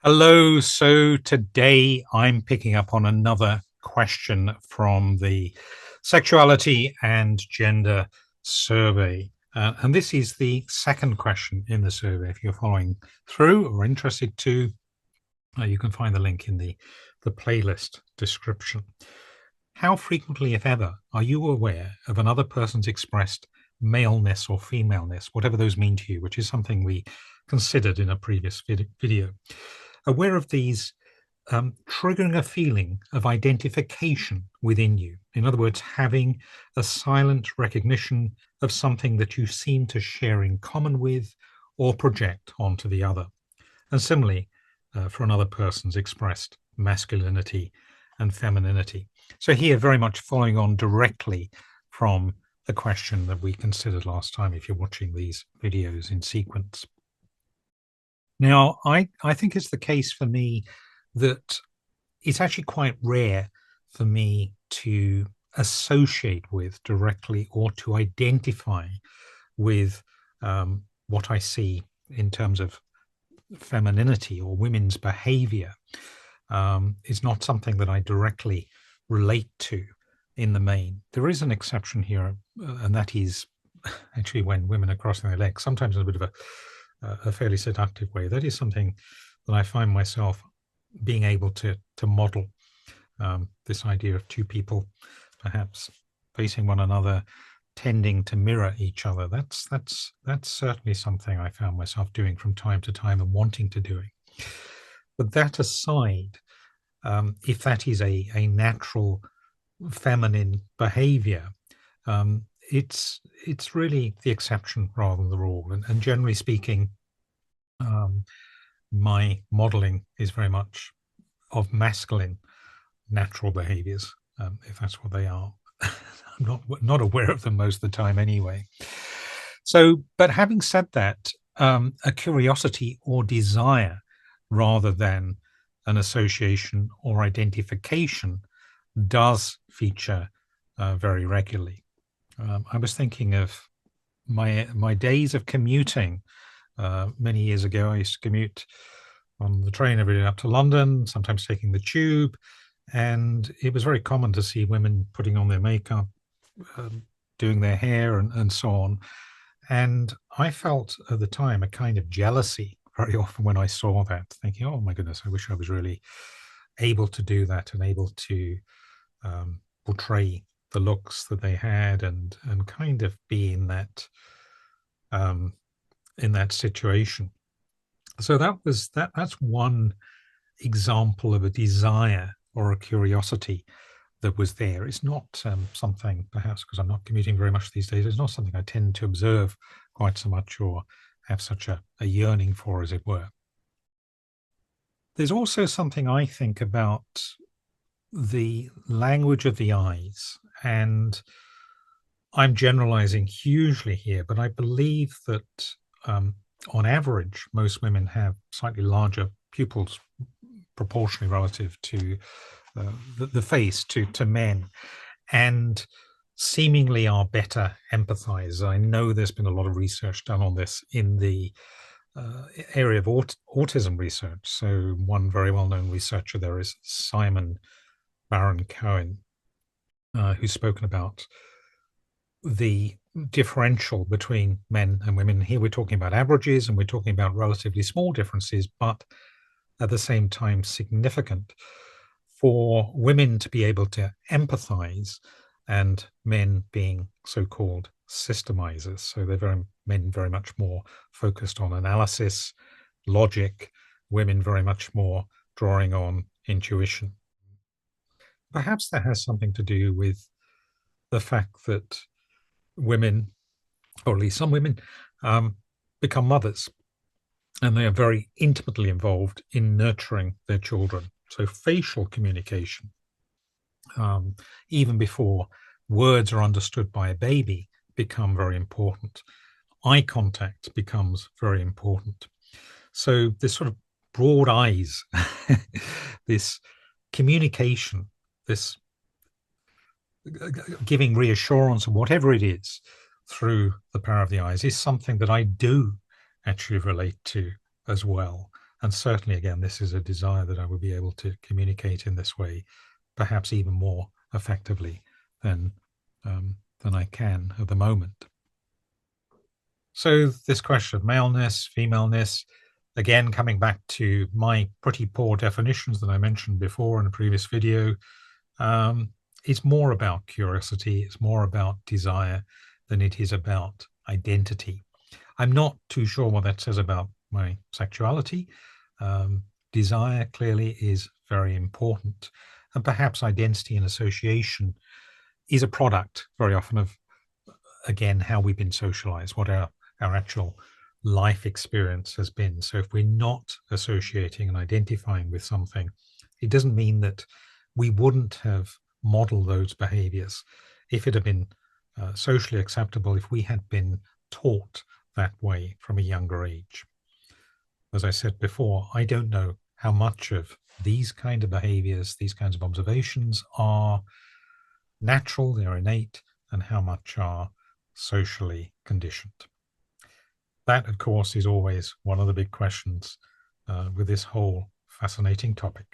Hello. So today I'm picking up on another question from the sexuality and gender survey. And this is the second question in the survey. If you're following through or interested to, you can find the link in the playlist description. How frequently, if ever, are you aware of another person's expressed maleness or femaleness, whatever those mean to you, which is something we considered in a previous video? Aware of these triggering a feeling of identification within you. In other words, having a silent recognition of something that you seem to share in common with or project onto the other. And similarly, for another person's expressed masculinity and femininity. So here, very much following on directly from the question that we considered last time, if you're watching these videos in sequence. Now, I think it's the case for me that it's actually quite rare for me to associate with directly or to identify with what I see in terms of femininity or women's behavior. Is not something that I directly relate to in the main. There is an exception here, and that is actually when women are crossing their legs, sometimes in a bit of a fairly seductive way. That is something that I find myself being able to model, this idea of two people perhaps facing one another, tending to mirror each other. That's certainly something I found myself doing from time to time and wanting to doing. But that aside, if that is a natural feminine behavior, it's really the exception rather than the rule. And generally speaking, my modeling is very much of masculine natural behaviors, if that's what they are. I'm not aware of them most of the time anyway. So, but having said that, a curiosity or desire rather than an association or identification does feature very regularly. I was thinking of my days of commuting. Many years ago, I used to commute on the train every day up to London, sometimes taking the tube, and it was very common to see women putting on their makeup, doing their hair, and so on. And I felt at the time a kind of jealousy very often when I saw that, thinking, "Oh my goodness, I wish I was really able to do that and able to portray the looks that they had, and kind of be in that situation." So that's one example of a desire or a curiosity that was there. It's not something, perhaps because I'm not commuting very much these days, it's not something I tend to observe quite so much or have such a yearning for, as it were. There's also something I think about the language of the eyes, and I'm generalizing hugely here, but I believe that on average, most women have slightly larger pupils proportionally relative to the face to men, and seemingly are better empathizers. I know there's been a lot of research done on this in the area of autism research. So one very well-known researcher there is Simon Baron-Cohen, who's spoken about the differential between men and women. Here we're talking about averages and we're talking about relatively small differences, but at the same time significant for women to be able to empathize and men being so-called systemizers. So men very much more focused on analysis, logic, women very much more drawing on intuition. Perhaps that has something to do with the fact that women, or at least some women, become mothers, and they are very intimately involved in nurturing their children. So facial communication, even before words are understood by a baby, become very important. Eye contact becomes very important. So this sort of broad eyes, this communication, this giving reassurance or whatever it is through the power of the eyes is something that I do actually relate to as well. And certainly, again, this is a desire that I would be able to communicate in this way, perhaps even more effectively than I can at the moment. So this question of maleness, femaleness, again, coming back to my pretty poor definitions that I mentioned before in a previous video, it's more about curiosity, it's more about desire than it is about identity. I'm not too sure what that says about my sexuality. Desire clearly is very important. And perhaps identity and association is a product very often of, again, how we've been socialized, what our actual life experience has been. So if we're not associating and identifying with something, it doesn't mean that we wouldn't have modeled those behaviors if it had been socially acceptable, if we had been taught that way from a younger age. As I said before, I don't know how much of these kind of behaviors, these kinds of observations are natural, they're innate, and how much are socially conditioned. That, of course, is always one of the big questions with this whole fascinating topic.